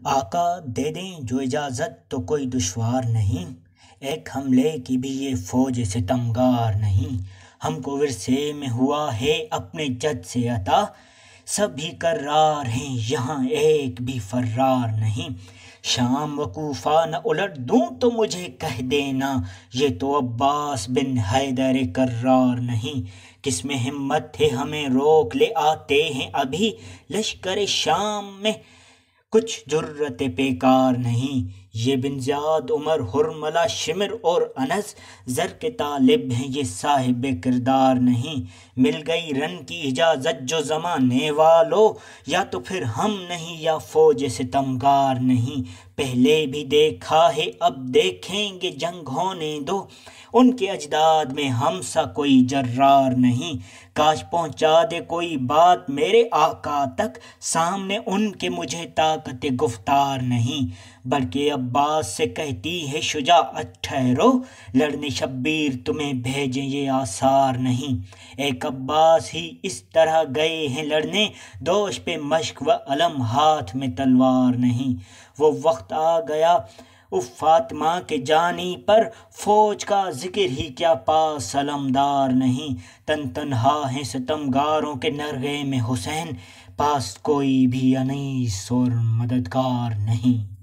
آقا دے دیں جو اجازت تو کوئی دشوار نہیں، ایک حملے کی بھی یہ فوج ستمگار نہیں۔ ہم کو ورثے میں ہوا ہے اپنے جد سے عطا، سبھی کرار ہیں یہاں ایک بھی فرار نہیں۔ شام و کوفہ نہ الٹ دوں تو مجھے کہہ دینا، یہ تو عباس بن حیدر کرار نہیں۔ کس میں ہمت ہے ہمیں روک لے آتے ہیں ابھی، لشکر شام میں کچھ جرت پیکار نہیں۔ یہ بن زیاد عمر حرملہ شمر اور انس، زر کے طالب ہیں یہ صاحب کردار نہیں۔ مل گئی رن کی اجازت جو زمانے والو، یا تو پھر ہم نہیں یا فوج ستمگار نہیں۔ پہلے بھی دیکھا ہے اب دیکھیں گے جنگ ہونے دو، ان کے اجداد میں ہم سا کوئی جرار نہیں۔ کاش پہنچا دے کوئی بات میرے آقا تک، سامنے ان کے مجھے طاقت گفتار نہیں۔ بلکہ عباس سے کہتی ہے شجاعت ٹھہرو، لڑنے شبیر تمہیں بھیجیں یہ آثار نہیں۔ ایک عباس ہی اس طرح گئے ہیں لڑنے، دوش پہ مشق و علم ہاتھ میں تلوار نہیں۔ وہ وقت آ گیا اف فاطمہ کے جانی پر، فوج کا ذکر ہی کیا پاس علمدار نہیں۔ تن تنہا ہیں ستمگاروں کے نرغے میں حسین، پاس کوئی بھی انیس اور مددگار نہیں۔